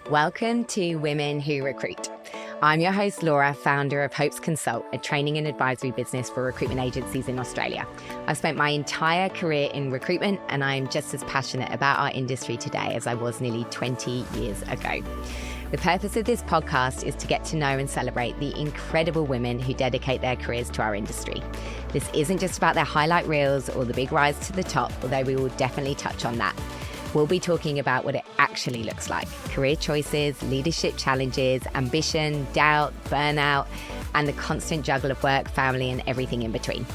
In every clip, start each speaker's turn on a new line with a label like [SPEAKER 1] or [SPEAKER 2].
[SPEAKER 1] Welcome to Women Who Recruit. I'm your host, Laura, founder of Hopes Consult, a training and advisory business for recruitment agencies in Australia. I've spent my entire career in recruitment, and I'm just as passionate about our industry today as I was nearly 20 years ago. The purpose of this podcast is to get to know and celebrate the incredible women who dedicate their careers to our industry. This isn't just about their highlight reels or the big rise to the top, although we will definitely touch on that. We'll be talking about what it actually looks like: career choices, leadership challenges, ambition, doubt, burnout, and the constant juggle of work, family, and everything in between.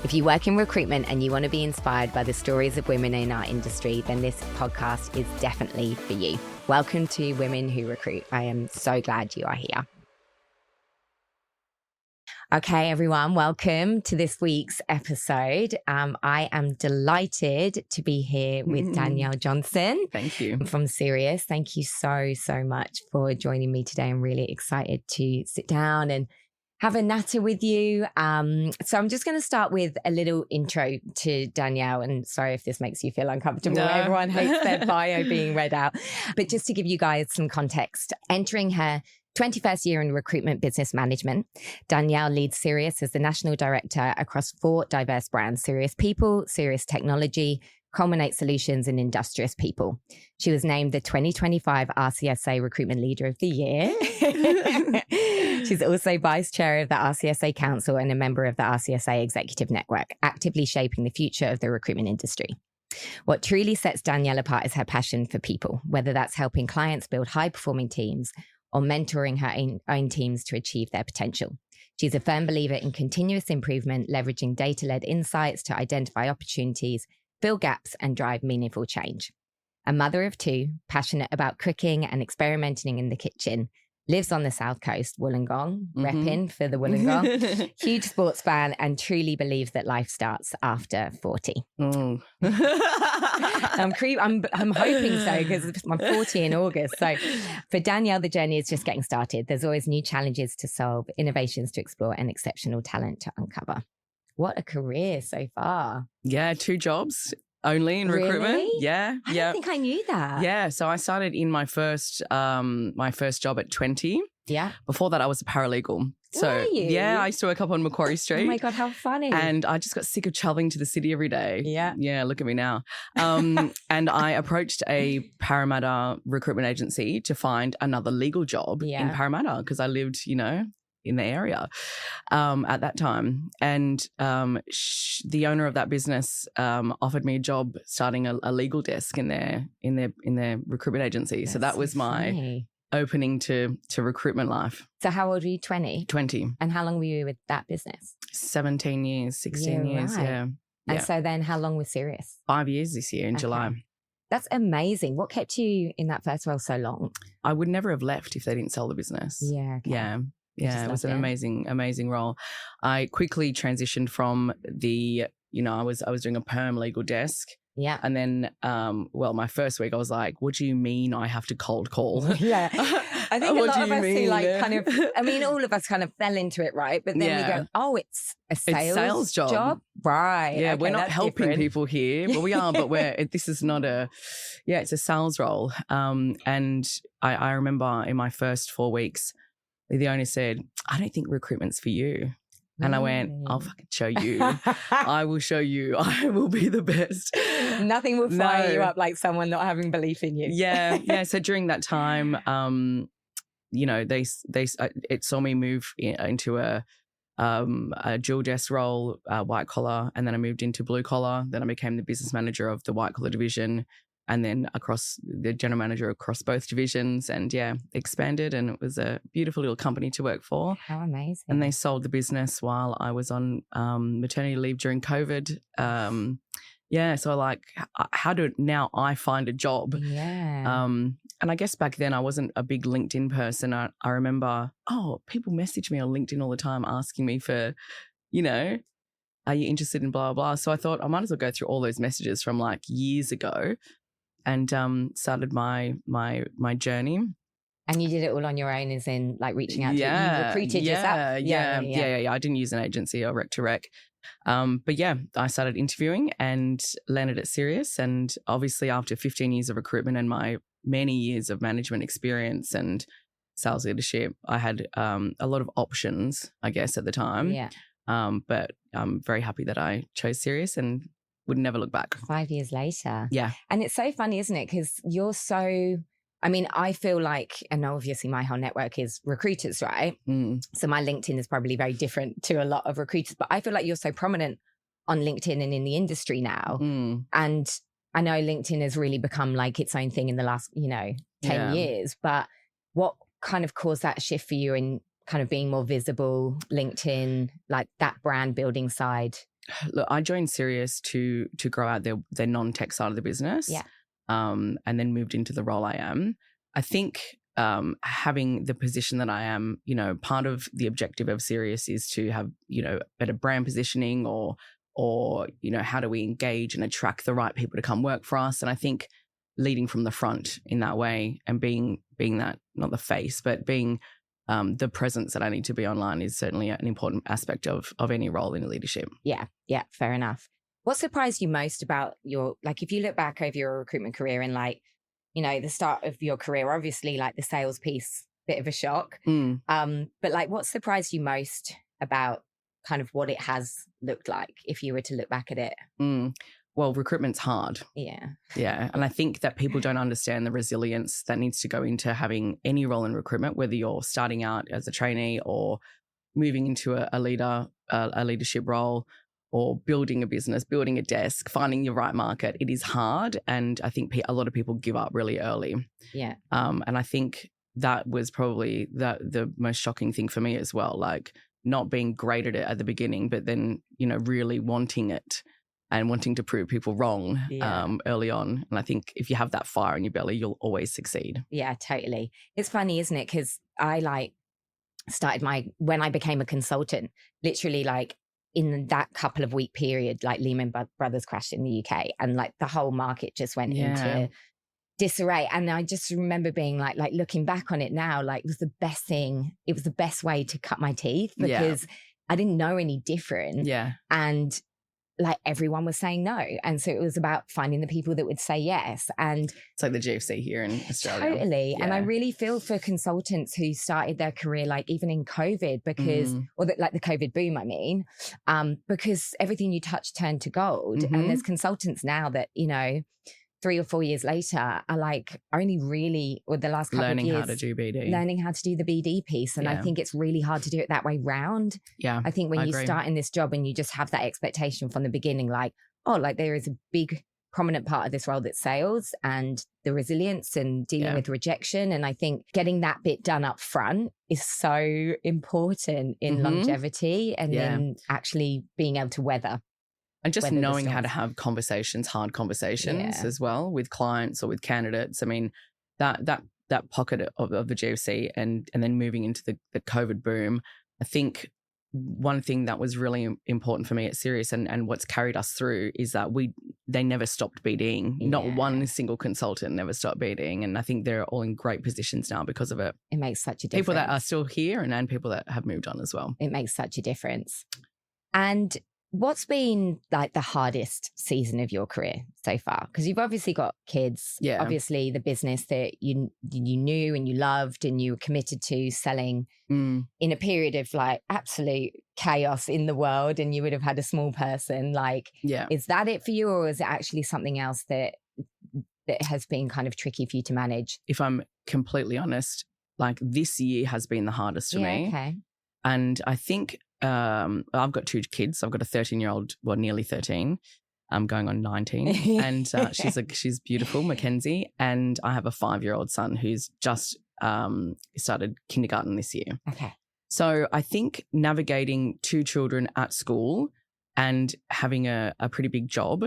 [SPEAKER 1] If you work in recruitment and you want to be inspired by the stories of women in our industry, then this podcast is definitely for you. Welcome to Women Who Recruit. I am so glad you are here. Okay, everyone, welcome to this week's episode. I am delighted to be here with Danielle Johnson.
[SPEAKER 2] Thank you.
[SPEAKER 1] From Sirius. Thank you so much for joining me today. I'm really excited to sit down and have a natter with you. So I'm just going to start with a little intro to Danielle, and sorry if this makes you feel uncomfortable. No. Everyone hates their bio being read out. But just to give you guys some context, entering her 21st year in recruitment business management, Danielle leads Sirius as the national director across 4 diverse brands: Sirius People, Sirius Technology, Culminate Solutions, and Industrious People. She was named the 2025 RCSA Recruitment Leader of the Year. She's also Vice Chair of the RCSA Council and a member of the RCSA Executive Network, actively shaping the future of the recruitment industry. What truly sets Danielle apart is her passion for people, whether that's helping clients build high-performing teams or mentoring her own teams to achieve their potential. She's a firm believer in continuous improvement, leveraging data-led insights to identify opportunities, fill gaps, and drive meaningful change. A mother of 2, passionate about cooking and experimenting in the kitchen, lives on the South Coast, Wollongong, repping for the Wollongong, huge sports fan, and truly believes that life starts after 40. I'm hoping so, because I'm 40 in August. So for Danielle, the journey is just getting started. There's always new challenges to solve, innovations to explore, and exceptional talent to uncover. What a career so far.
[SPEAKER 2] Yeah, 2 jobs only in recruitment.
[SPEAKER 1] Really?
[SPEAKER 2] Yeah.
[SPEAKER 1] I don't think I knew that.
[SPEAKER 2] Yeah. So I started in my first job at 20.
[SPEAKER 1] Yeah.
[SPEAKER 2] Before that, I was a paralegal. So
[SPEAKER 1] Were you?
[SPEAKER 2] Yeah, I used to work up on Macquarie Street.
[SPEAKER 1] Oh my God, how funny.
[SPEAKER 2] And I just got sick of traveling to the city every day.
[SPEAKER 1] Yeah.
[SPEAKER 2] Yeah, look at me now. And I approached a Parramatta recruitment agency to find another legal job in Parramatta, because I lived, in the area at that time. And the owner of that business offered me a job starting a legal desk in their recruitment agency. So that was my opening to recruitment life.
[SPEAKER 1] So how old were you? 20?
[SPEAKER 2] 20.
[SPEAKER 1] And how long were you with that business?
[SPEAKER 2] 17 years, 16 years,
[SPEAKER 1] right.
[SPEAKER 2] yeah.
[SPEAKER 1] And so then how long was Sirius?
[SPEAKER 2] 5 years this year in July.
[SPEAKER 1] That's amazing. What kept you in that first role so long? I
[SPEAKER 2] would never have left if they didn't sell the business.
[SPEAKER 1] Yeah. Okay.
[SPEAKER 2] Yeah, it was an amazing role. I quickly transitioned from I was doing a perm legal desk.
[SPEAKER 1] Yeah.
[SPEAKER 2] And then, my first week I was like, what do you mean I have to cold call?
[SPEAKER 1] Yeah. I think a lot of us who all of us kind of fell into it, right? But then we go, oh, it's a sales job. Right.
[SPEAKER 2] Yeah,
[SPEAKER 1] okay,
[SPEAKER 2] we're not helping people here. Well, we are, but this is not it's a sales role. And I remember in my first 4 weeks, the owner said, I don't think recruitment's for you. And I went, I'll fucking show you. I will show you. I will be the best.
[SPEAKER 1] Nothing will fire you up like someone not having belief in you.
[SPEAKER 2] Yeah. So during that time, it saw me move into a dual desk role, white collar, and then I moved into blue collar. Then I became the business manager of the white collar division, and then across the general manager across both divisions, and expanded. And it was a beautiful little company to work for.
[SPEAKER 1] How amazing.
[SPEAKER 2] And they sold the business while I was on maternity leave during COVID. So how do now I find a job?
[SPEAKER 1] Yeah.
[SPEAKER 2] And I guess back then I wasn't a big LinkedIn person. I remember, people message me on LinkedIn all the time asking me for, are you interested in blah, blah, blah. So I thought I might as well go through all those messages from like years ago, and started my journey.
[SPEAKER 1] And you did it all on your own, as in like reaching out to you recruited yourself?
[SPEAKER 2] Yeah. I didn't use an agency or rec to rec. But I started interviewing and landed at Sirius. And obviously after 15 years of recruitment and my many years of management experience and sales leadership. I had a lot of options, I guess, at the time.
[SPEAKER 1] Yeah.
[SPEAKER 2] But I'm very happy that I chose Sirius and would never look back.
[SPEAKER 1] 5 years later.
[SPEAKER 2] Yeah.
[SPEAKER 1] And it's so funny, isn't it? Because you're so, I mean, I feel like, and obviously my whole network is recruiters, right? So my LinkedIn is probably very different to a lot of recruiters, but I feel like you're so prominent on LinkedIn and in the industry now. And I know LinkedIn has really become like its own thing in the last, 10 years, but what kind of caused that shift for you in kind of being more visible, LinkedIn, like that brand building side?
[SPEAKER 2] Look, I joined Sirius to grow out their non-tech side of the business.
[SPEAKER 1] Yeah.
[SPEAKER 2] And then moved into the role I am. I think having the position that I am, part of the objective of Sirius is to have, better brand positioning or how do we engage and attract the right people to come work for us? And I think leading from the front in that way and being that, not the face, but being the presence that I need to be online is certainly an important aspect of any role in leadership.
[SPEAKER 1] Yeah, fair enough. What surprised you most about if you look back over your recruitment career and the start of your career, obviously like the sales piece, bit of a shock. But like what surprised you most about kind of what it has looked like if you were to look back at it?
[SPEAKER 2] Well, recruitment's hard.
[SPEAKER 1] Yeah.
[SPEAKER 2] Yeah. And I think that people don't understand the resilience that needs to go into having any role in recruitment, whether you're starting out as a trainee or moving into a leadership role or building a business, building a desk, finding your right market. It is hard. And I think a lot of people give up really early.
[SPEAKER 1] Yeah.
[SPEAKER 2] And I think that was probably the most shocking thing for me as well, like not being great at it at the beginning, but then, really wanting it and wanting to prove people wrong early on. And I think if you have that fire in your belly, you'll always succeed.
[SPEAKER 1] Yeah, totally. It's funny, isn't it? Because I started when I became a consultant, literally like in that couple of week period, like Lehman Brothers crashed in the UK and like the whole market just went into disarray. And I just remember being like looking back on it now, like it was the best thing. It was the best way to cut my teeth because I didn't know any different.
[SPEAKER 2] Yeah.
[SPEAKER 1] And like everyone was saying no. And so it was about finding the people that would say yes. And
[SPEAKER 2] it's like the GFC here in Australia.
[SPEAKER 1] Totally. Yeah. And I really feel for consultants who started their career, like even in COVID, because, or like the COVID boom, I mean, because everything you touch turned to gold. And there's consultants now that, 3 or 4 years later are like only really, or the last couple
[SPEAKER 2] learning
[SPEAKER 1] of years,
[SPEAKER 2] how to do BD,
[SPEAKER 1] learning how to do the BD piece. And I think it's really hard to do it that way round.
[SPEAKER 2] Yeah.
[SPEAKER 1] I think when you start in this job and you just have that expectation from the beginning, like, oh, like there is a big prominent part of this role that's sales and the resilience and dealing with rejection. And I think getting that bit done up front is so important in longevity and then actually being able to weather.
[SPEAKER 2] And just knowing how to have hard conversations as well with clients or with candidates. I mean, that pocket of the GFC and then moving into the COVID boom, I think one thing that was really important for me at Sirius and what's carried us through is that they never stopped BDing. Not one single consultant never stopped BDing. And I think they're all in great positions now because of it.
[SPEAKER 1] It makes such a difference.
[SPEAKER 2] People that are still here and people that have moved on as well.
[SPEAKER 1] It makes such a difference. And what's been like the hardest season of your career so far? Because you've obviously got kids, obviously the business that you knew and you loved and you were committed to selling in a period of like absolute chaos in the world, and you would have had a small person. Like, is that it for you, or is it actually something else that has been kind of tricky for you to manage?
[SPEAKER 2] If I'm completely honest, like this year has been the hardest for me.
[SPEAKER 1] Okay.
[SPEAKER 2] And I think I've got 2 kids. I've got a 13-year-old, well, nearly 13. I'm going on 19, and she's beautiful, Mackenzie. And I have a 5-year-old son who's just started kindergarten this year.
[SPEAKER 1] Okay.
[SPEAKER 2] So I think navigating 2 children at school and having a pretty big job,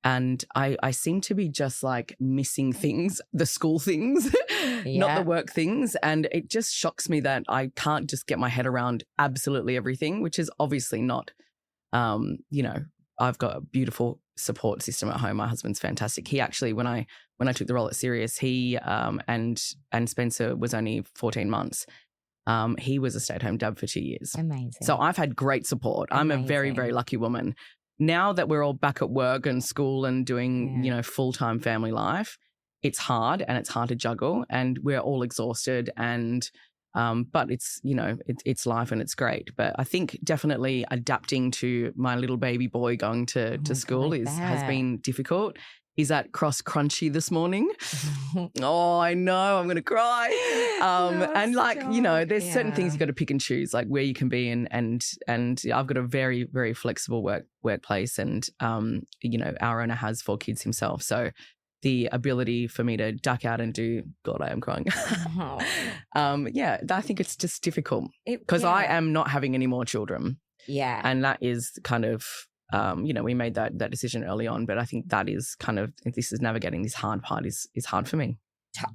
[SPEAKER 2] and I seem to be just like missing things, the school things, not the work things. And it just shocks me that I can't just get my head around absolutely everything, which is obviously not, I've got a beautiful support system at home. My husband's fantastic. He actually, when I took the role at Sirius, he and Spencer was only 14 months. He was a stay-at-home dad for 2 years.
[SPEAKER 1] Amazing.
[SPEAKER 2] So I've had great support. I'm a very, very lucky woman. Now that we're all back at work and school and doing, full-time family life, it's hard and it's hard to juggle, and we're all exhausted, and but it's, you know, it's life and it's great. But I think definitely adapting to my little baby boy going to school has been difficult. He's at cross crunchy this morning. Oh, I know, I'm going to cry. And like, you know, there's certain things you got to pick and choose, like where you can be, and I've got a very, very flexible workplace, and you know, our owner has 4 kids himself, so the ability for me to duck out and do, God, I am crying. I think it's just difficult because I am not having any more children.
[SPEAKER 1] Yeah.
[SPEAKER 2] And that is kind of, you know, we made that decision early on, but I think that is kind of, this is navigating this hard part is hard for me.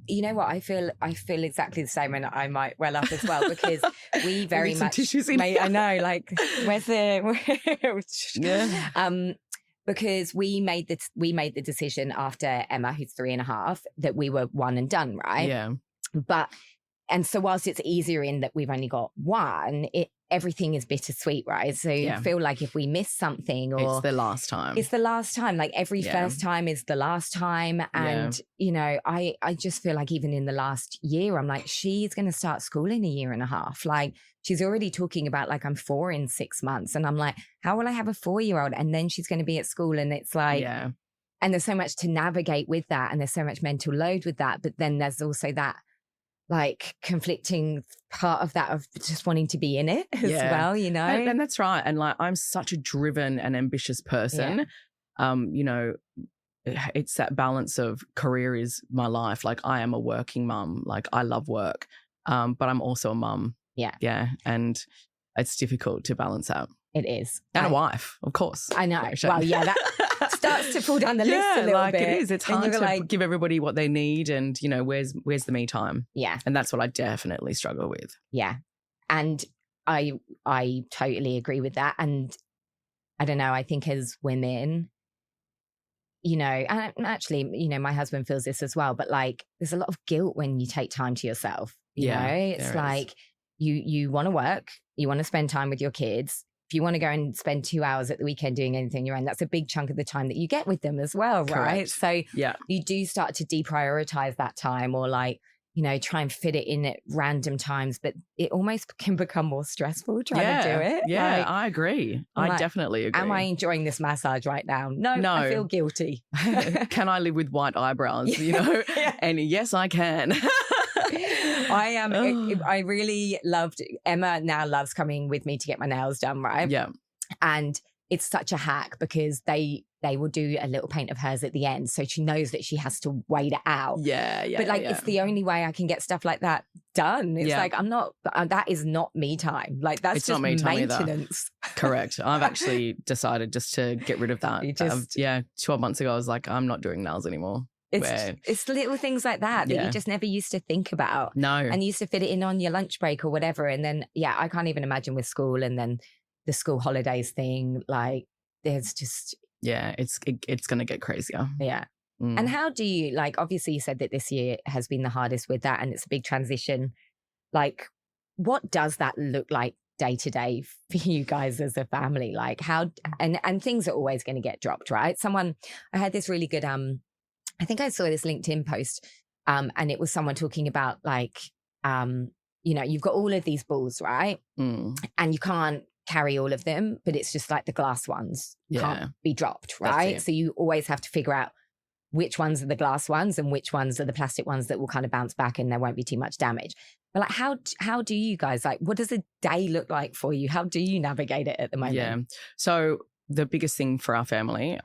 [SPEAKER 1] You know what? I feel exactly the same, and I might well up as well, because we very much.
[SPEAKER 2] Tissues in
[SPEAKER 1] I know, like, where's the? Because we made the decision after Emma, who's 3.5, that we were one and done, right?
[SPEAKER 2] Yeah.
[SPEAKER 1] And so whilst it's easier in that we've only got one, everything is bittersweet, right? So you feel like if we miss something, or
[SPEAKER 2] it's the last time.
[SPEAKER 1] It's the last time. Like every first time is the last time. And, you know, I just feel like even in the last year, I'm like, she's going to start school in 1.5 years. Like she's already talking about like, I'm 4 in 6 months. And I'm like, how will I have a 4-year-old? And then she's going to be at school, and it's like, and there's so much to navigate with that. And there's so much mental load with that. But then there's also that like conflicting part of that of just wanting to be in it as well, you know?
[SPEAKER 2] And that's right. And like, I'm such a driven and ambitious person. You know, it's that balance of career is my life. Like I am a working mum. Like I love work, but I'm also a mum. Yeah. And it's difficult to balance out.
[SPEAKER 1] It is.
[SPEAKER 2] And a wife, of course.
[SPEAKER 1] I know. Well, that starts to fall down the list a little
[SPEAKER 2] like
[SPEAKER 1] bit.
[SPEAKER 2] It is. It's hard to give everybody what they need, and, you know, where's the me time?
[SPEAKER 1] Yeah.
[SPEAKER 2] And that's what I definitely struggle with.
[SPEAKER 1] Yeah. And I totally agree with that. And I don't know, I think as women, you know, and actually, you know, my husband feels this as well, but like there's a lot of guilt when you take time to yourself. You know, it's like you want to work, you want to spend time with your kids. If you want to go and spend 2 hours at the weekend doing anything on your own, that's a big chunk of the time that you get with them as well, right? So you do start to deprioritize that time, or like, you know, try and fit it in at random times, but it almost can become more stressful trying to do it.
[SPEAKER 2] Yeah,
[SPEAKER 1] like,
[SPEAKER 2] I agree. I definitely agree.
[SPEAKER 1] Am I enjoying this massage right now? No. I feel guilty.
[SPEAKER 2] Can I live with white eyebrows, you know? And yes, I can.
[SPEAKER 1] I am. I really loved, Emma now loves coming with me to get my nails done, right?
[SPEAKER 2] Yeah.
[SPEAKER 1] And it's such a hack because they will do a little paint of hers at the end. So she knows that she has to wait it out.
[SPEAKER 2] Yeah.
[SPEAKER 1] But like, it's the only way I can get stuff like that done. It's like, I'm not, that is not me time. Like that's
[SPEAKER 2] it's
[SPEAKER 1] just
[SPEAKER 2] not me time
[SPEAKER 1] maintenance.
[SPEAKER 2] Correct. I've actually decided just to get rid of that. 12 months ago, I was like, I'm not doing nails anymore.
[SPEAKER 1] It's little things like that you just never used to think about.
[SPEAKER 2] No.
[SPEAKER 1] And you used to fit it in on your lunch break or whatever. And then, I can't even imagine with school and then the school holidays thing. Like there's just...
[SPEAKER 2] Yeah, it's going to get crazier.
[SPEAKER 1] Yeah. And how do you, like, obviously you said that this year has been the hardest with that and it's a big transition. Like, what does that look like day to day for you guys as a family? Like how, and things are always going to get dropped, right? I had this really good, I think I saw this LinkedIn post and it was someone talking about like, you know, you've got all of these balls, right? And you can't carry all of them, but it's just like the glass ones can't be dropped, right? So you always have to figure out which ones are the glass ones and which ones are the plastic ones that will kind of bounce back and there won't be too much damage. But like, how do you guys, like, what does a day look like for you? How do you navigate it at the moment?
[SPEAKER 2] Yeah. So the biggest thing for our family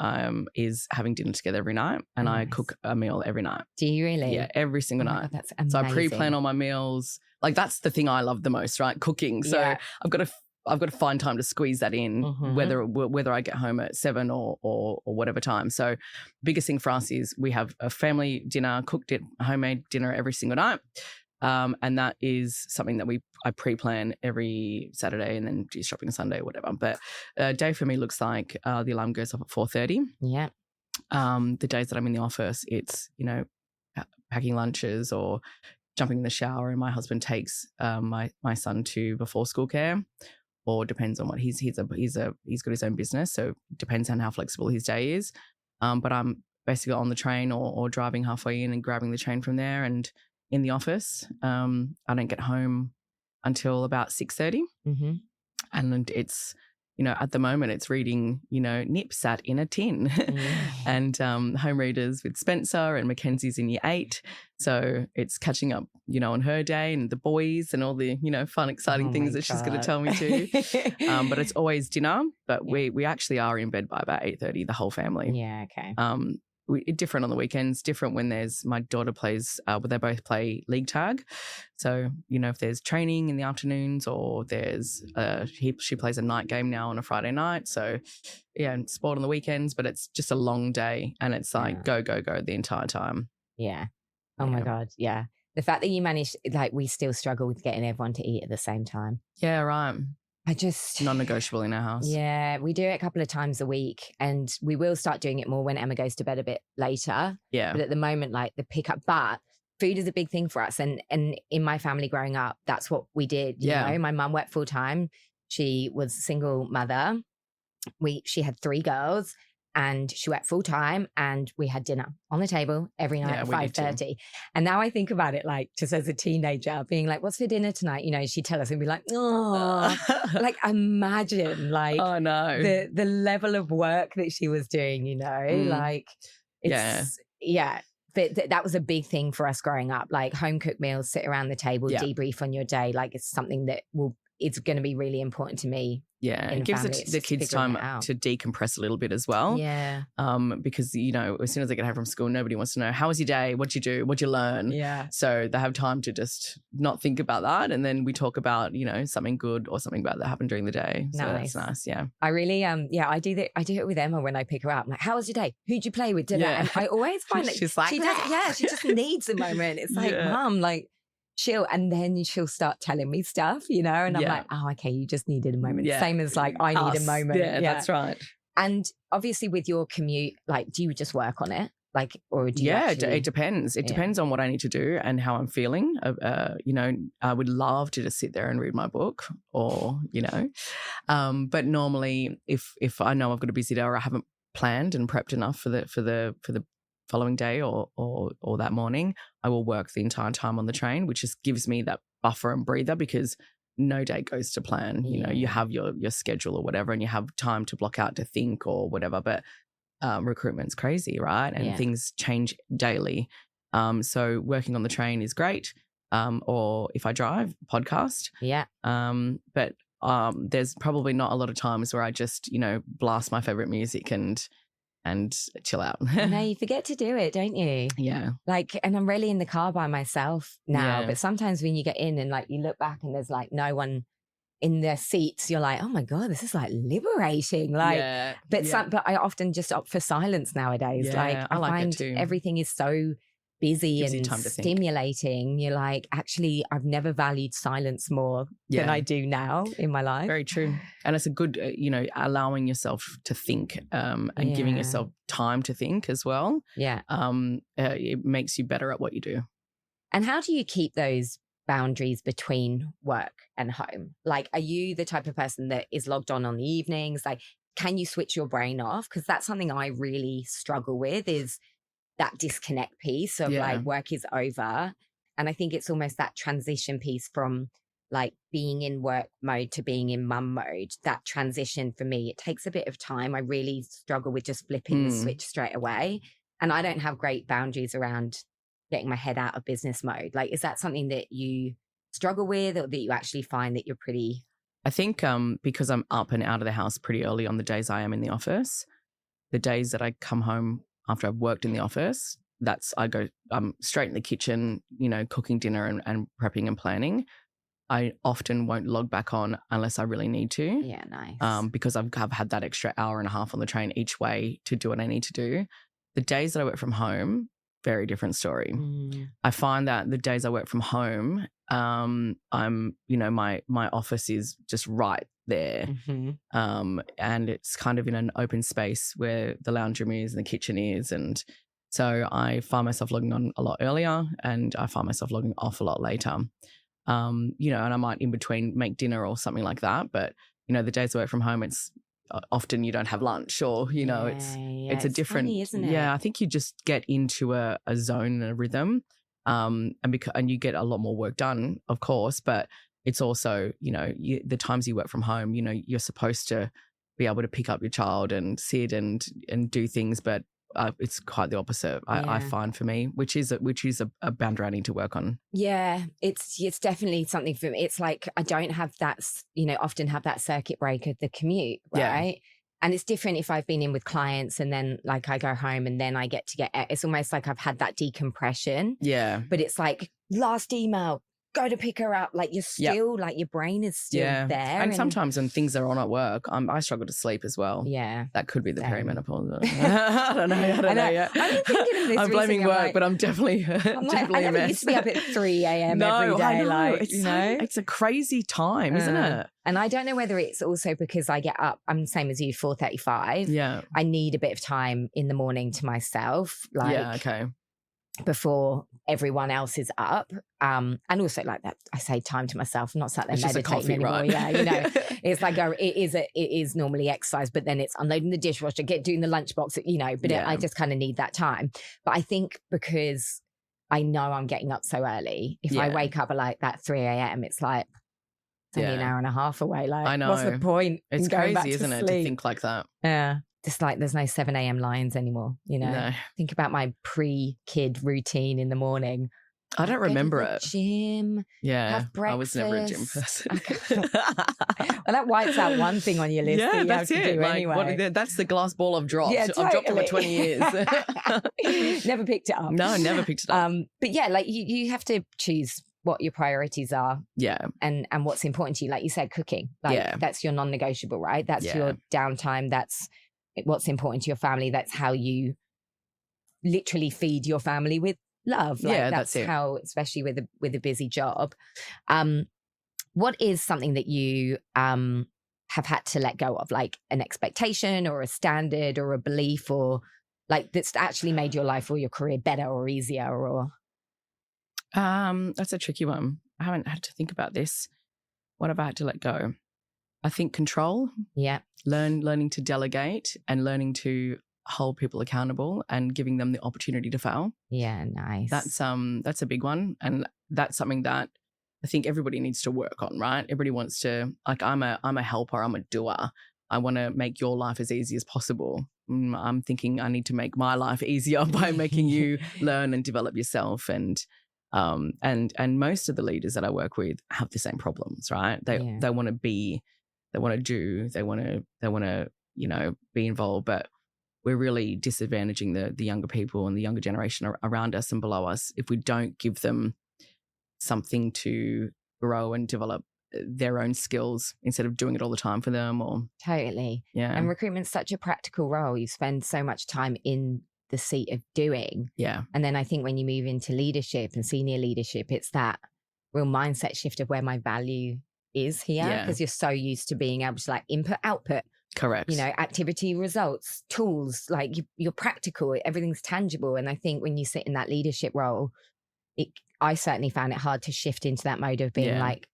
[SPEAKER 2] is having dinner together every night, and I cook a meal every night.
[SPEAKER 1] Do you really?
[SPEAKER 2] Yeah, every single night.
[SPEAKER 1] God, that's amazing.
[SPEAKER 2] So I pre-plan all my meals. Like that's the thing I love the most, right? Cooking. So I've got to find time to squeeze that in, whether I get home at 7 or whatever time. So biggest thing for us is we have a family dinner, homemade dinner every single night. And that is something that I pre-plan every Saturday and then do shopping Sunday or whatever. But a day for me looks like the alarm goes off at 4:30.
[SPEAKER 1] Yeah.
[SPEAKER 2] The days that I'm in the office, it's, you know, packing lunches or jumping in the shower, and my husband takes my son to before school care, or depends on what he's got his own business, so it depends on how flexible his day is. But I'm basically on the train or driving halfway in and grabbing the train from there. And in the office, I don't get home until about 6:30.
[SPEAKER 1] Mm-hmm.
[SPEAKER 2] And it's, at the moment it's reading, Nip sat in a tin and home readers with Spencer, and Mackenzie's in year 8. So it's catching up, on her day and the boys and all the, fun, exciting things that she's going to tell me too. But it's always dinner. But we actually are in bed by about 8:30, the whole family.
[SPEAKER 1] Yeah, okay.
[SPEAKER 2] Different on the weekends, different when my daughter plays, they both play league tag. So, if there's training in the afternoons or she plays a night game now on a Friday night. So, and sport on the weekends, but it's just a long day and it's like go the entire time.
[SPEAKER 1] Yeah. Oh my God. Yeah. The fact that you managed, we still struggle with getting everyone to eat at the same time.
[SPEAKER 2] Yeah, right. Non-negotiable in our house.
[SPEAKER 1] Yeah, we do it a couple of times a week, and we will start doing it more when Emma goes to bed a bit later.
[SPEAKER 2] Yeah.
[SPEAKER 1] But at the moment, the pickup, but food is a big thing for us. And in my family growing up, that's what we did. You know, my mum worked full time. She was a single mother. She had 3 girls. And she worked full time, and we had dinner on the table every night at 5:30. And now I think about it, just as a teenager, being like, "What's for dinner tonight?" She'd tell us and be like, "Oh," imagine,
[SPEAKER 2] oh no,
[SPEAKER 1] the level of work that she was doing. It's But that was a big thing for us growing up. Home cooked meals, sit around the table, debrief on your day. It's something that it's going to be really important to me.
[SPEAKER 2] Yeah, it gives the kids time to decompress a little bit as well.
[SPEAKER 1] Yeah.
[SPEAKER 2] Because, as soon as they get home from school, nobody wants to know, how was your day? What'd you do? What'd you learn?
[SPEAKER 1] Yeah.
[SPEAKER 2] So they have time to just not think about that. And then we talk about, something good or something bad that happened during the day. So that's nice. Yeah.
[SPEAKER 1] I really, I do that. I do it with Emma when I pick her up. I'm like, how was your day? Who'd you play with dinner? Yeah. And I always find that
[SPEAKER 2] she's like,
[SPEAKER 1] she just needs a moment. It's like, Mom, and then she'll start telling me stuff, and I'm like, oh, okay, you just needed a moment.
[SPEAKER 2] Yeah.
[SPEAKER 1] Same as I need a moment.
[SPEAKER 2] Yeah, that's right.
[SPEAKER 1] And obviously with your commute, do you just work on it? Or do you
[SPEAKER 2] it depends. It depends on what I need to do and how I'm feeling. I would love to just sit there and read my book or, but normally if I know I've got a busy day or I haven't planned and prepped enough for the following day or that morning, I will work the entire time on the train, which just gives me that buffer and breather, because no day goes to plan. You have your schedule or whatever, and you have time to block out to think or whatever. But recruitment's crazy, right? And things change daily. So working on the train is great. Or if I drive, podcast.
[SPEAKER 1] Yeah.
[SPEAKER 2] But there's probably not a lot of times where I just, blast my favorite music and chill out.
[SPEAKER 1] No, you forget to do it, don't you?
[SPEAKER 2] Yeah.
[SPEAKER 1] And I'm really in the car by myself now, but sometimes when you get in and you look back and there's no one in their seats, you're like, oh my God, this is liberating. But I often just opt for silence nowadays.
[SPEAKER 2] Yeah,
[SPEAKER 1] I
[SPEAKER 2] like
[SPEAKER 1] find
[SPEAKER 2] it too.
[SPEAKER 1] everything is so busy and stimulating. You're like, actually, I've never valued silence more than I do now in my life.
[SPEAKER 2] Very true. And it's a good, allowing yourself to think and giving yourself time to think as well.
[SPEAKER 1] Yeah.
[SPEAKER 2] It makes you better at what you do.
[SPEAKER 1] And how do you keep those boundaries between work and home? Are you the type of person that is logged on the evenings? Can you switch your brain off? Because that's something I really struggle with, is that disconnect piece of work is over. And I think it's almost that transition piece from being in work mode to being in mum mode. That transition for me, it takes a bit of time. I really struggle with just flipping the switch straight away. And I don't have great boundaries around getting my head out of business mode. Is that something that you struggle with, or that you actually find that you're pretty?
[SPEAKER 2] I think because I'm up and out of the house pretty early on the days I am in the office, the days that I come home after I've worked in the office, I'm straight in the kitchen, cooking dinner and prepping and planning. I often won't log back on unless I really need to.
[SPEAKER 1] Yeah, nice.
[SPEAKER 2] Because I've had that extra hour and a half on the train each way to do what I need to do. The days that I work from home, very different story. I find that the days I work from home, I'm, my office is just right there. And it's kind of in an open space where the lounge room is and the kitchen is. And so I find myself logging on a lot earlier and I find myself logging off a lot later. And I might in between make dinner or something like that. But, the days I work from home, often you don't have lunch, or it's a different.
[SPEAKER 1] Funny, isn't it?
[SPEAKER 2] Yeah, I think you just get into a zone and a rhythm, and you get a lot more work done, of course. But it's also the times you work from home, you're supposed to be able to pick up your child and sit and do things, but it's quite the opposite. I find for me, which is a boundary I need to work on.
[SPEAKER 1] Yeah, it's definitely something for me. It's like I don't have that, often have that circuit breaker, the commute, right? Yeah. And it's different if I've been in with clients and then like I go home and then I get it's almost like I've had that decompression.
[SPEAKER 2] Yeah.
[SPEAKER 1] But it's like last email, go to pick her up. Like you're still like your brain is still there.
[SPEAKER 2] And sometimes when things are on at work, I struggle to sleep as well.
[SPEAKER 1] Yeah.
[SPEAKER 2] That could be the perimenopause. I don't know yet.
[SPEAKER 1] I've been thinking of this.
[SPEAKER 2] I'm blaming work, but I'm definitely
[SPEAKER 1] I
[SPEAKER 2] a mess.
[SPEAKER 1] Used to be up at 3 a.m. every day.
[SPEAKER 2] I know.
[SPEAKER 1] Like,
[SPEAKER 2] it's a crazy time, isn't it?
[SPEAKER 1] And I don't know whether it's also because I get up, I'm the same as you, 4:35.
[SPEAKER 2] Yeah.
[SPEAKER 1] I need a bit of time in the morning to myself. Like,
[SPEAKER 2] yeah, okay.
[SPEAKER 1] Before everyone else is up. And also like that, I say time to myself, I'm not sat there
[SPEAKER 2] it's
[SPEAKER 1] meditating
[SPEAKER 2] just a coffee,
[SPEAKER 1] anymore.
[SPEAKER 2] Right?
[SPEAKER 1] Yeah, it's like, it is normally exercise, but then it's unloading the dishwasher, doing the lunchbox, but I just kind of need that time. But I think because I know I'm getting up so early, if I wake up at like that 3 a.m, it's like, it's only an hour and a half away. Like,
[SPEAKER 2] I know.
[SPEAKER 1] What's the point?
[SPEAKER 2] It's crazy, isn't it, to think like that?
[SPEAKER 1] Yeah. Just like there's no 7 a.m. lines anymore, No. Think about my pre-kid routine in the morning.
[SPEAKER 2] I don't remember it.
[SPEAKER 1] Gym.
[SPEAKER 2] Yeah.
[SPEAKER 1] Have breakfast.
[SPEAKER 2] I was never a gym person.
[SPEAKER 1] Well, that wipes out one thing on your list that you have to do anyway.
[SPEAKER 2] That's the glass ball I've dropped.
[SPEAKER 1] Yeah, totally.
[SPEAKER 2] I've dropped it for 20 years.
[SPEAKER 1] Never picked it up.
[SPEAKER 2] No, never picked it up.
[SPEAKER 1] But yeah, like you have to choose what your priorities are.
[SPEAKER 2] Yeah.
[SPEAKER 1] And what's important to you. Like you said, cooking. Like that's your non-negotiable, right? That's your downtime. That's what's important to your family. That's how you literally feed your family with love. Like that's it. How, especially with a busy job. What is something that you have had to let go of, like an expectation or a standard or a belief, or like that's actually made your life or your career better or easier? Or
[SPEAKER 2] that's a tricky one. I haven't had to think about this. What have I had to let go? I think control.
[SPEAKER 1] Yeah.
[SPEAKER 2] Learning to delegate and learning to hold people accountable and giving them the opportunity to fail.
[SPEAKER 1] Yeah, nice.
[SPEAKER 2] That's a big one, and that's something that I think everybody needs to work on, right? Everybody wants to, like, I'm a helper, I'm a doer. I want to make your life as easy as possible. I'm thinking I need to make my life easier by making you learn and develop yourself. And most of the leaders that I work with have the same problems, right? They want to be, they want to do, they want to be involved, but we're really disadvantaging the younger people and the younger generation around us and below us if we don't give them something to grow and develop their own skills instead of doing it all the time for them. Or
[SPEAKER 1] totally.
[SPEAKER 2] Yeah.
[SPEAKER 1] And recruitment's such a practical role. You spend so much time in the seat of doing.
[SPEAKER 2] Yeah.
[SPEAKER 1] And then I think when you move into leadership and senior leadership, it's that real mindset shift of where my value is here, because you're so used to being able to like input, output.
[SPEAKER 2] Correct.
[SPEAKER 1] Activity, results, tools, like you're practical, everything's tangible. And I think when you sit in that leadership role, I certainly found it hard to shift into that mode of being like,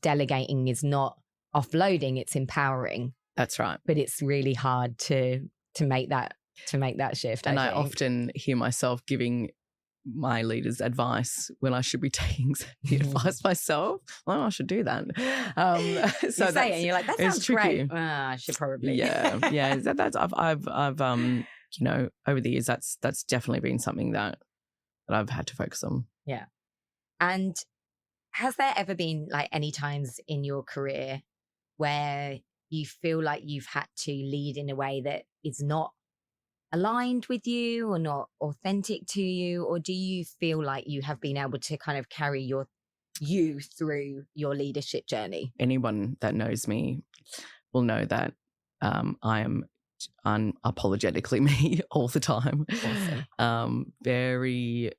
[SPEAKER 1] delegating is not offloading, it's empowering.
[SPEAKER 2] That's right.
[SPEAKER 1] But it's really hard to make that shift.
[SPEAKER 2] And I often hear myself giving my leaders advice when I should be taking the advice myself. Well, I should do that.
[SPEAKER 1] So you say it and you're like, that sounds
[SPEAKER 2] tricky.
[SPEAKER 1] Great. I should probably.
[SPEAKER 2] Yeah. That's I've over the years that's definitely been something that I've had to focus on.
[SPEAKER 1] Yeah. And has there ever been like any times in your career where you feel like you've had to lead in a way that is not aligned with you or not authentic to you? Or do you feel like you have been able to kind of carry you through your leadership journey?
[SPEAKER 2] Anyone that knows me will know that I am unapologetically me all the time.
[SPEAKER 1] Awesome.
[SPEAKER 2] Very,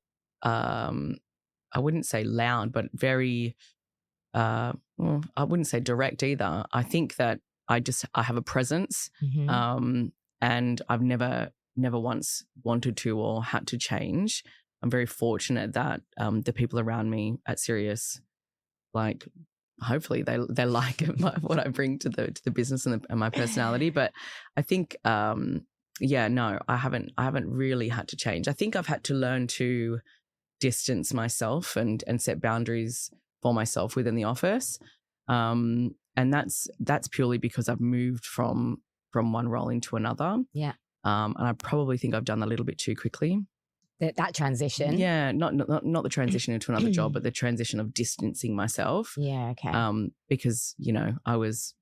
[SPEAKER 2] I wouldn't say loud, but very, I wouldn't say direct either. I think that I have a presence, and I've never once wanted to or had to change. I'm very fortunate that the people around me at Sirius like hopefully they like what I bring to the business and my personality. But I think, no, I haven't really had to change. I think I've had to learn to distance myself and set boundaries for myself within the office. And that's purely because I've moved from one role into another.
[SPEAKER 1] Yeah.
[SPEAKER 2] And I probably think I've done that a little bit too quickly.
[SPEAKER 1] That transition.
[SPEAKER 2] Yeah, not the transition into another job, but the transition of distancing myself.
[SPEAKER 1] Yeah, okay.
[SPEAKER 2] Because, you know, I was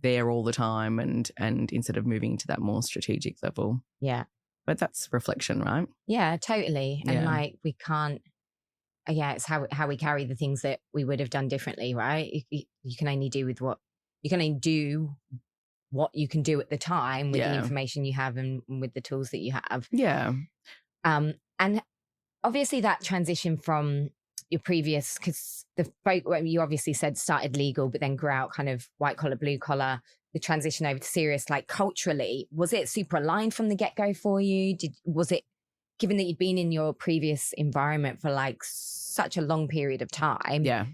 [SPEAKER 2] there all the time and instead of moving into that more strategic level.
[SPEAKER 1] Yeah.
[SPEAKER 2] But that's reflection, right?
[SPEAKER 1] Yeah, totally. And like we can't, it's how we carry the things that we would have done differently, right? You can only do what you can do at the time with the information you have and with the tools that you have.
[SPEAKER 2] Yeah.
[SPEAKER 1] And obviously that transition from your previous, because the folk, you obviously said started legal, but then grew out kind of white collar, blue collar, the transition over to Sirius, like culturally, was it super aligned from the get-go for you? Was it, given that you'd been in your previous environment for like such a long period of time?
[SPEAKER 2] Yeah.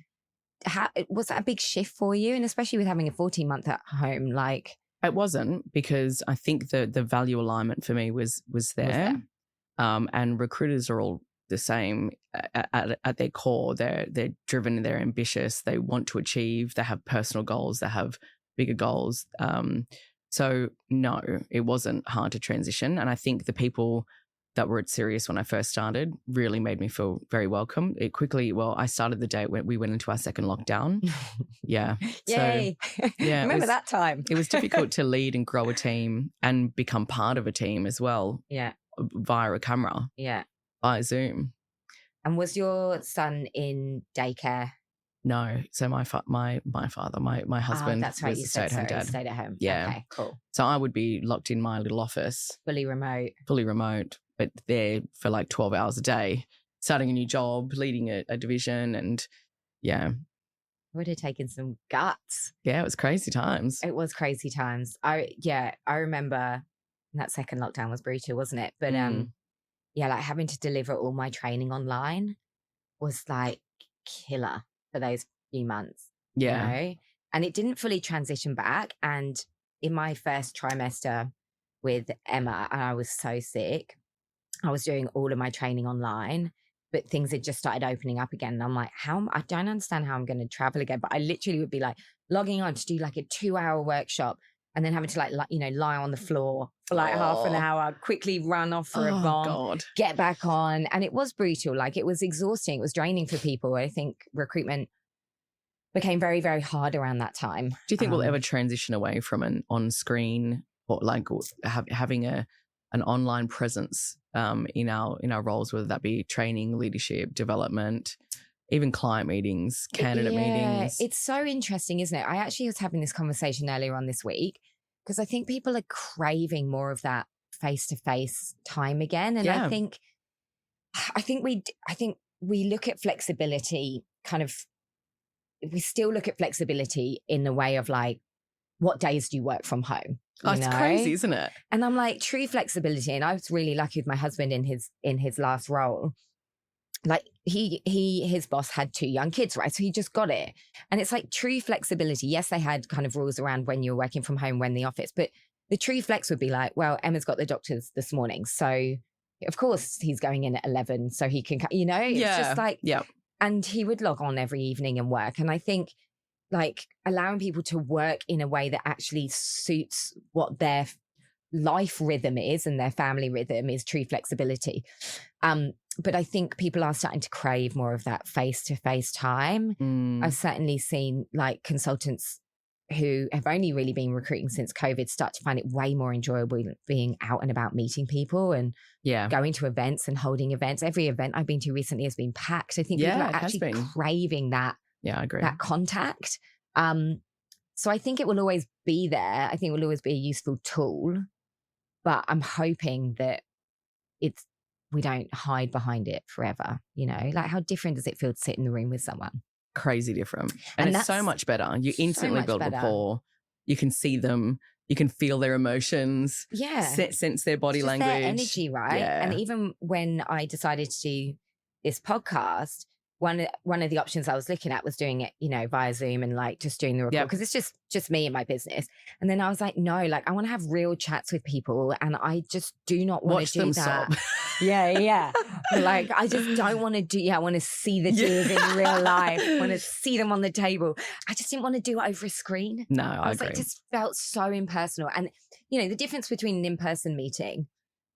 [SPEAKER 1] Was that a big shift for you? And especially with having a 14-month at home, like.
[SPEAKER 2] It wasn't, because I think the value alignment for me was there. And recruiters are all the same at their core. They're driven, they're ambitious, they want to achieve, they have personal goals, they have bigger goals. So no, it wasn't hard to transition. And I think the people that were at Sirius when I first started really made me feel very welcome. I started the day when we went into our second lockdown. Yeah.
[SPEAKER 1] Yay.
[SPEAKER 2] So, yeah.
[SPEAKER 1] Remember that time.
[SPEAKER 2] It was difficult to lead and grow a team and become part of a team as well.
[SPEAKER 1] Yeah.
[SPEAKER 2] Via a camera.
[SPEAKER 1] Yeah.
[SPEAKER 2] Via Zoom.
[SPEAKER 1] And was your son in daycare?
[SPEAKER 2] No. So my father, my husband,
[SPEAKER 1] that's right.
[SPEAKER 2] was
[SPEAKER 1] You
[SPEAKER 2] a
[SPEAKER 1] said
[SPEAKER 2] stay-at-home dad.
[SPEAKER 1] Stayed at home.
[SPEAKER 2] Yeah.
[SPEAKER 1] Okay, cool.
[SPEAKER 2] So I would be locked in my little office.
[SPEAKER 1] Fully remote,
[SPEAKER 2] but there for like 12 hours a day, starting a new job, leading a division, and yeah.
[SPEAKER 1] Would have taken some guts.
[SPEAKER 2] Yeah, it was crazy times.
[SPEAKER 1] It was crazy times. I remember that second lockdown was brutal, wasn't it? But like having to deliver all my training online was like killer for those few months.
[SPEAKER 2] Yeah.
[SPEAKER 1] You know? And it didn't fully transition back. And in my first trimester with Emma, and I was so sick, I was doing all of my training online, but things had just started opening up again. And I'm like, I don't understand how I'm going to travel again. But I literally would be like logging on to do like a 2-hour workshop and then having to lie on the floor for like half an hour, quickly run off for a bomb, get back on. And it was brutal. Like it was exhausting. It was draining for people. I think recruitment became very, very hard around that time.
[SPEAKER 2] Do you think we'll ever transition away from an on-screen or like having an online presence in our roles, whether that be training, leadership, development, even client meetings, candidate meetings?
[SPEAKER 1] It's so interesting, isn't it? I actually was having this conversation earlier on this week because I think people are craving more of that face-to-face time again. And I think we look at flexibility we still look at flexibility in the way of like, what days do you work from home?
[SPEAKER 2] It's crazy, isn't it?
[SPEAKER 1] And I'm like, true flexibility. And I was really lucky with my husband in his last role. Like his boss had 2 young kids, right? So he just got it. And it's like true flexibility. Yes, they had kind of rules around when you're working from home, when the office, but the true flex would be like, well, Emma's got the doctors this morning. So of course he's going in at 11 so he can, it's just like, and he would log on every evening and work. And I think like allowing people to work in a way that actually suits what their life rhythm is and their family rhythm is true flexibility. But I think people are starting to crave more of that face-to-face time. I've certainly seen like consultants who have only really been recruiting since COVID start to find it way more enjoyable being out and about meeting people and going to events and holding events. Every event I've been to recently has been packed. I think people are actually craving that.
[SPEAKER 2] Yeah, I agree.
[SPEAKER 1] That contact. So I think it will always be there. I think it will always be a useful tool, but I'm hoping that we don't hide behind it forever. Like how different does it feel to sit in the room with someone?
[SPEAKER 2] Crazy different. And it's so much better. You instantly build rapport. You can see them. You can feel their emotions. Yeah. Sense their body language.
[SPEAKER 1] Their energy, right?
[SPEAKER 2] Yeah.
[SPEAKER 1] And even when I decided to do this podcast, one of the options I was looking at was doing it, you know, via Zoom and like just doing the report because it's just me and my business. And then I was like, no, like I want to have real chats with people, and I just do not want to do that. Yeah. Like I just don't want to do. Yeah, I want to see the tears in real life. I want to see them on the table. I just didn't want to do it over a screen.
[SPEAKER 2] No, I agree.
[SPEAKER 1] Like, it just felt so impersonal. And you know, the difference between an in-person meeting.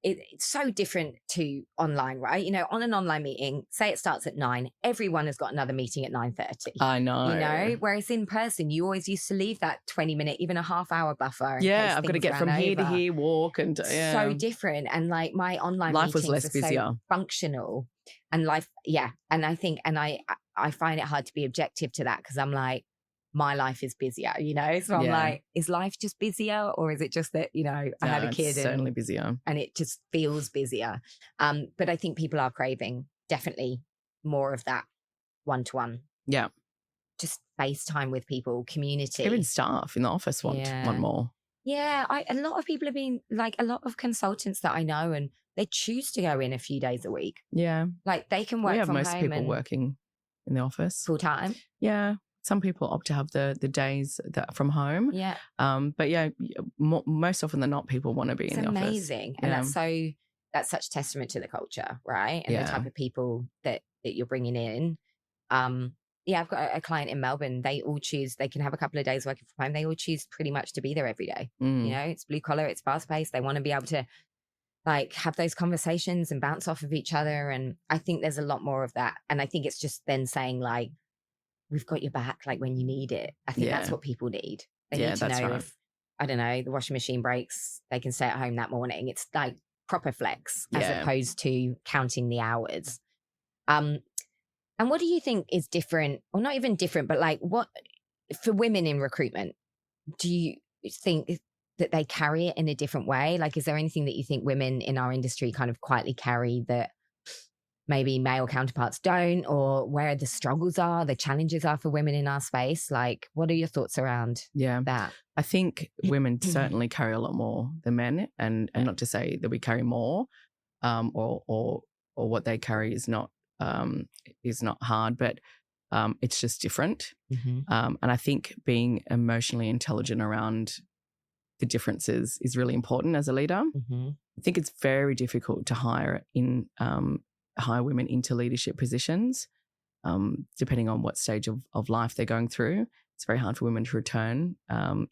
[SPEAKER 1] It's so different to online, right? You know, on an online meeting, say it starts at 9, everyone has got another meeting at 9:30.
[SPEAKER 2] I know.
[SPEAKER 1] You know, whereas in person, you always used to leave that 20-minute, even a half-hour buffer.
[SPEAKER 2] Yeah, I've got to get from here to here, walk, and
[SPEAKER 1] so different. And like my online
[SPEAKER 2] life was less busier,
[SPEAKER 1] so functional, and life, And I think, and I find it hard to be objective to that because I'm like, my life is busier, you know? So I'm like, is life just busier, or is it just that, you know, I had a kid
[SPEAKER 2] certainly busier
[SPEAKER 1] and it just feels busier. But I think people are craving definitely more of that one-to-one.
[SPEAKER 2] Yeah.
[SPEAKER 1] Just FaceTime with people, community.
[SPEAKER 2] Even staff in the office want more.
[SPEAKER 1] Yeah. A lot of people have been like, a lot of consultants that I know, and they choose to go in a few days a week.
[SPEAKER 2] Yeah.
[SPEAKER 1] Like they can work from home. We have
[SPEAKER 2] most people working in the office.
[SPEAKER 1] Full time.
[SPEAKER 2] Yeah. Some people opt to have the days that from home.
[SPEAKER 1] Yeah.
[SPEAKER 2] But yeah, most often than not, people want to be in the office.
[SPEAKER 1] It's amazing. And that's such testament to the culture, right? And the type of people that you're bringing in. I've got a client in Melbourne. They all choose, they can have a couple of days working from home. They all choose pretty much to be there every day. You know, it's blue collar, it's fast paced. They want to be able to like have those conversations and bounce off of each other. And I think there's a lot more of that. And I think it's just then saying like, we've got your back, like when you need it. I think that's what people need. They need to know if, I don't know, the washing machine breaks, they can stay at home that morning. It's like proper flex as opposed to counting the hours. And what do you think is different, or not even different, but like what, for women in recruitment, do you think that they carry it in a different way? Like, is there anything that you think women in our industry kind of quietly carry that maybe male counterparts don't, or where the struggles are, the challenges are for women in our space? Like, what are your thoughts around that?
[SPEAKER 2] I think women certainly carry a lot more than men, and not to say that we carry more, or what they carry is not hard, but it's just different. And I think being emotionally intelligent around the differences is really important as a leader. I think it's very difficult to hire women into leadership positions, depending on what stage of life they're going through. It's very hard for women to return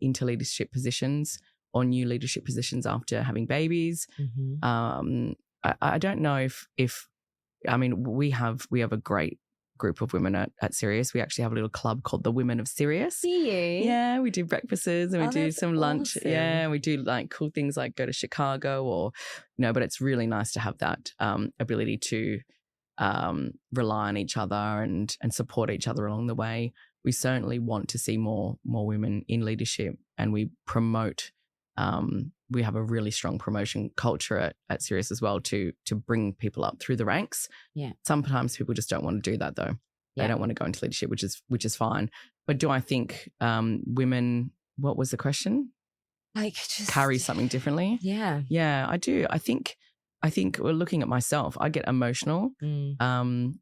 [SPEAKER 2] into leadership positions or new leadership positions after having babies. I don't know if I mean, we have a great group of women at Sirius. We actually have a little club called the Women of Sirius.
[SPEAKER 1] Do you?
[SPEAKER 2] Yeah, we do breakfasts and we do some lunch.
[SPEAKER 1] Awesome.
[SPEAKER 2] Yeah, we do like cool things like go to Chicago or, you know, but it's really nice to have that ability to rely on each other and support each other along the way. We certainly want to see more women in leadership, and we promote. We have a really strong promotion culture at Sirius as well to bring people up through the ranks.
[SPEAKER 1] Yeah.
[SPEAKER 2] Sometimes people just don't want to do that though. They don't want to go into leadership, which is fine. But do I think women? What was the question?
[SPEAKER 1] Like just
[SPEAKER 2] carry something differently?
[SPEAKER 1] Yeah.
[SPEAKER 2] Yeah, I do. I think we're looking at myself. I get emotional. I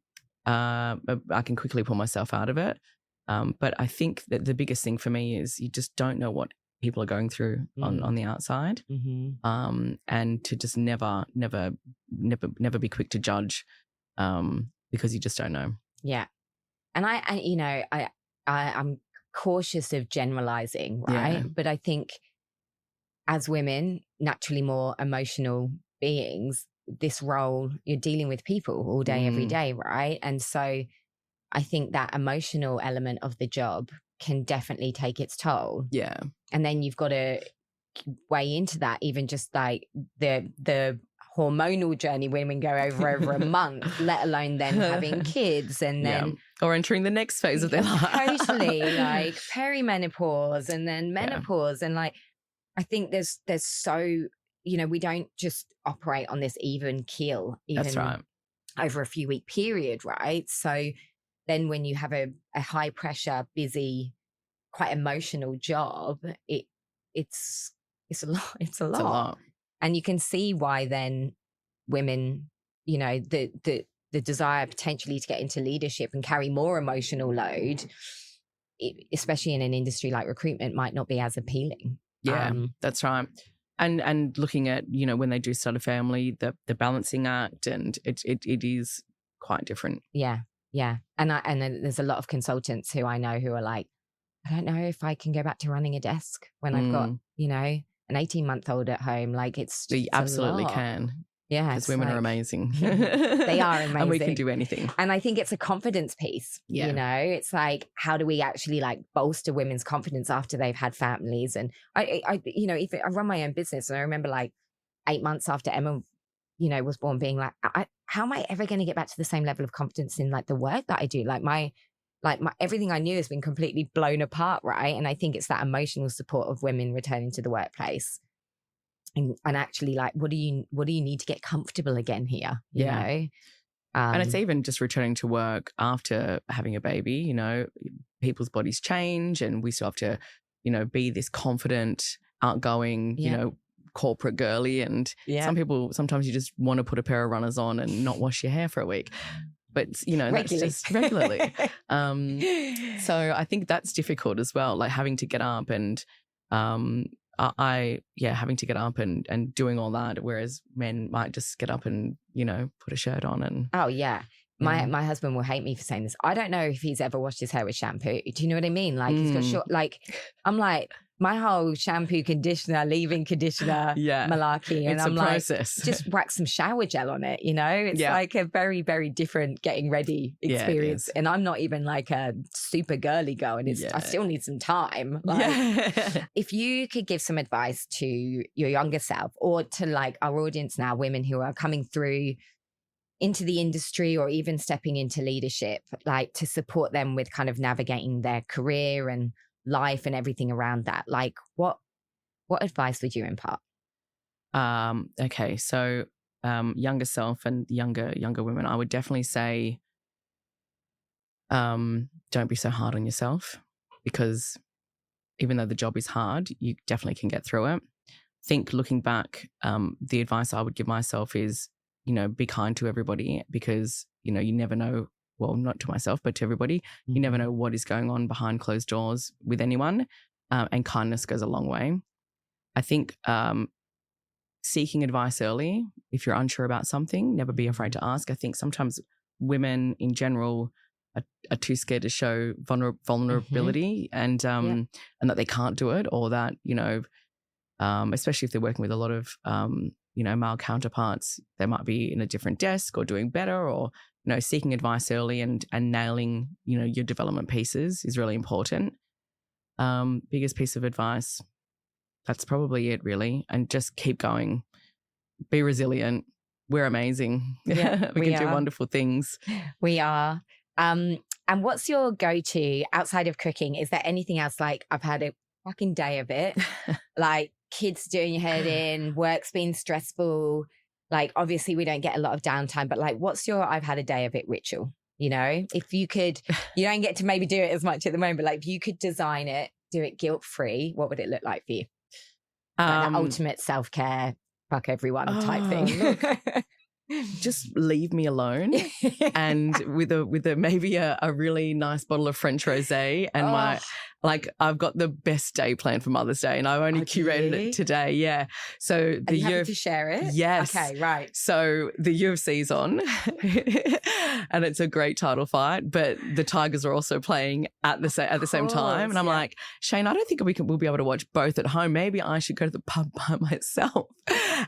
[SPEAKER 2] can quickly pull myself out of it. But I think that the biggest thing for me is you just don't know what people are going through on the outside, and to just never be quick to judge, because you just don't know.
[SPEAKER 1] Yeah, and I'm cautious of generalizing, right?
[SPEAKER 2] Yeah.
[SPEAKER 1] But I think as women, naturally more emotional beings, this role, you're dealing with people all day, every day, right? And so I think that emotional element of the job can definitely take its toll.
[SPEAKER 2] Yeah.
[SPEAKER 1] And then you've got to weigh into that, even just like the hormonal journey women go over a month, let alone then having kids and then
[SPEAKER 2] or entering the next phase of their life.
[SPEAKER 1] Totally, like perimenopause and then menopause. And like I think there's so, you know, we don't just operate on this even keel, even
[SPEAKER 2] That's right.
[SPEAKER 1] over a few week period, right? So then when you have a high pressure, busy, quite emotional job, it's a lot. It's a lot. And you can see why then women, you know, the the desire potentially to get into leadership and carry more emotional load, especially in an industry like recruitment, might not be as appealing.
[SPEAKER 2] Yeah, that's right. And looking at, you know, when they do start a family, the balancing act, and it is quite different.
[SPEAKER 1] Yeah. And then there's a lot of consultants who I know who are like, I don't know if I can go back to running a desk when I've got, you know, an 18-month-old at home. Like, it's just,
[SPEAKER 2] you absolutely can.
[SPEAKER 1] Yeah.
[SPEAKER 2] Because women are amazing.
[SPEAKER 1] They are amazing.
[SPEAKER 2] And we can do anything.
[SPEAKER 1] And I think it's a confidence piece. You know, it's like, how do we actually like bolster women's confidence after they've had families? And I you know, if I run my own business, and I remember like 8 months after Emma, you know, was born, being like, how am I ever going to get back to the same level of confidence in like the work that I do? My everything I knew has been completely blown apart. Right. And I think it's that emotional support of women returning to the workplace. And actually, like, what do you need to get comfortable again here? You know?
[SPEAKER 2] And it's even just returning to work after having a baby. You know, people's bodies change, and we still have to, you know, be this confident, outgoing, you know, corporate girly. And sometimes you just want to put a pair of runners on and not wash your hair for a week. But, you know, that's just regularly. So I think that's difficult as well, like having to get up and having to get up and doing all that, whereas men might just get up and, you know, put a shirt on and.
[SPEAKER 1] Oh, yeah. My husband will hate me for saying this. I don't know if he's ever washed his hair with shampoo. Do you know what I mean? Like, he's got short, like, I'm like, my whole shampoo, conditioner, leave-in conditioner, malarkey. And
[SPEAKER 2] it's
[SPEAKER 1] I'm
[SPEAKER 2] a process.
[SPEAKER 1] Like, just whack some shower gel on it, you know? It's like a very, very different getting ready experience. And I'm not even like a super girly girl, and I still need some time. Like, if you could give some advice to your younger self, or to like our audience now, women who are coming through into the industry or even stepping into leadership, like to support them with kind of navigating their career and life and everything around that, like what advice would you impart?
[SPEAKER 2] Okay, so younger self and younger women, I would definitely say don't be so hard on yourself, because even though the job is hard, you definitely can get through it. Think, looking back, the advice I would give myself is, you know, be kind to everybody, because, you know, you never know. Well, not to myself, but to everybody. You never know what is going on behind closed doors with anyone, and kindness goes a long way. I think seeking advice early, if you're unsure about something, never be afraid to ask. I think sometimes women in general are too scared to show vulnerability and that they can't do it, or that, you know, especially if they're working with a lot of, you know, male counterparts, they might be in a different desk or doing better, or, you know, seeking advice early and nailing, you know, your development pieces is really important. Biggest piece of advice, that's probably it, really. And just keep going. Be resilient. We're amazing. Yeah, we can do wonderful things.
[SPEAKER 1] We are. And what's your go-to outside of cooking? Is there anything else? Like, I've had a fucking day of it. Like, kids doing your head in, work's been stressful. Like, obviously we don't get a lot of downtime, but like, what's your I've had a day of it ritual? You know, if you could, you don't get to maybe do it as much at the moment, but like, if you could design it, do it guilt-free, what would it look like for you? Like the ultimate self-care, fuck everyone type thing.
[SPEAKER 2] Just leave me alone, and with a maybe a really nice bottle of French rosé, and I've got the best day planned for Mother's Day, and I've only curated it today. Yeah, so
[SPEAKER 1] the you have to share it.
[SPEAKER 2] Yes.
[SPEAKER 1] Okay, right.
[SPEAKER 2] So the UFC's on, and it's a great title fight, but the Tigers are also playing at the same time, and I'm like, Shane, I don't think we'll be able to watch both at home. Maybe I should go to the pub by myself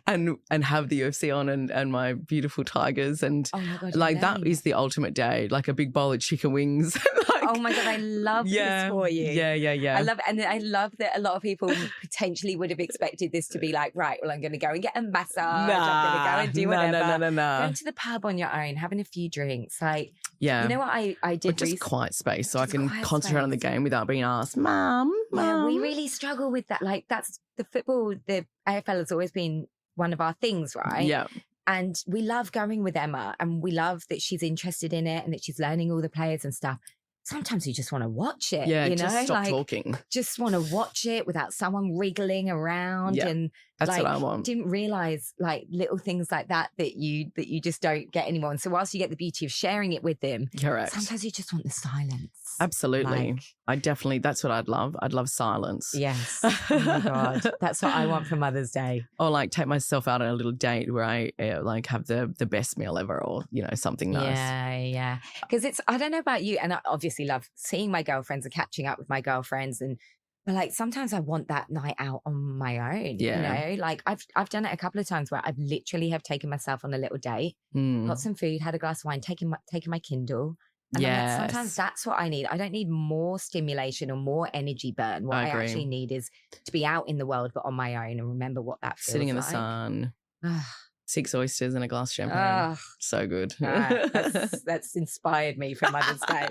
[SPEAKER 2] and have the UFC on and my beautiful Tigers, and like that is the ultimate day, like a big bowl of chicken wings.
[SPEAKER 1] Oh my God, I love this for you.
[SPEAKER 2] Yeah.
[SPEAKER 1] I love it. And I love that a lot of people potentially would have expected this to be like, right, well, I'm going to go and get a massage. I'm going to go and do whatever.
[SPEAKER 2] No.
[SPEAKER 1] Going to the pub on your own, having a few drinks. Like, you know what I did?
[SPEAKER 2] Just quiet space so I can concentrate on the game without being asked, Mum.
[SPEAKER 1] Yeah, we really struggle with that. Like, that's the football, the AFL has always been one of our things, right?
[SPEAKER 2] Yeah.
[SPEAKER 1] And we love going with Emma, and we love that she's interested in it and that she's learning all the players and stuff. sometimes you just want to watch it.
[SPEAKER 2] Yeah,
[SPEAKER 1] you
[SPEAKER 2] just
[SPEAKER 1] know,
[SPEAKER 2] stop talking.
[SPEAKER 1] Just want to watch it without someone wriggling around.
[SPEAKER 2] Yeah,
[SPEAKER 1] and
[SPEAKER 2] that's what I want.
[SPEAKER 1] Didn't realize little things like that you just don't get anymore. And so whilst you get the beauty of sharing it with them,
[SPEAKER 2] correct,
[SPEAKER 1] sometimes you just want the silence.
[SPEAKER 2] Absolutely. That's what I'd love. I'd love silence.
[SPEAKER 1] Yes. Oh my God. That's what I want for Mother's Day.
[SPEAKER 2] Or take myself out on a little date where I have the best meal ever, or, something nice.
[SPEAKER 1] Yeah. Because I don't know about you, and I obviously love seeing my girlfriends and catching up with my girlfriends, but sometimes I want that night out on my own.
[SPEAKER 2] Yeah.
[SPEAKER 1] I've done it a couple of times where I've literally have taken myself on a little date, got some food, had a glass of wine, taken my Kindle. And sometimes that's what I need. I don't need more stimulation or more energy burn. What I actually need is to be out in the world, but on my own, and remember what that feels
[SPEAKER 2] sitting in
[SPEAKER 1] like.
[SPEAKER 2] the sun. 6 oysters and a glass of champagne. So good.
[SPEAKER 1] That's inspired me for Mother's Day.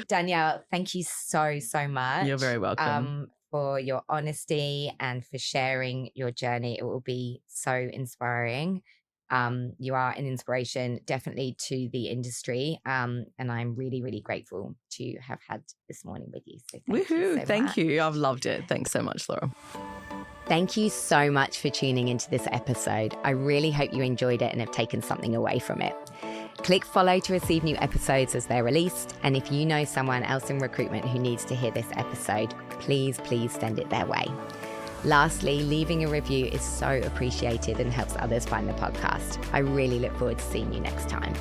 [SPEAKER 1] Danielle, thank you so much.
[SPEAKER 2] You're very welcome.
[SPEAKER 1] For your honesty and for sharing your journey. It will be so inspiring. You are an inspiration definitely to the industry. And I'm really, really grateful to have had this morning with you. So
[SPEAKER 2] thank you. I've loved it. Thanks so much, Laura.
[SPEAKER 1] Thank you so much for tuning into this episode. I really hope you enjoyed it and have taken something away from it. Click follow to receive new episodes as they're released. And if you know someone else in recruitment who needs to hear this episode, please send it their way. Lastly, leaving a review is so appreciated and helps others find the podcast. I really look forward to seeing you next time.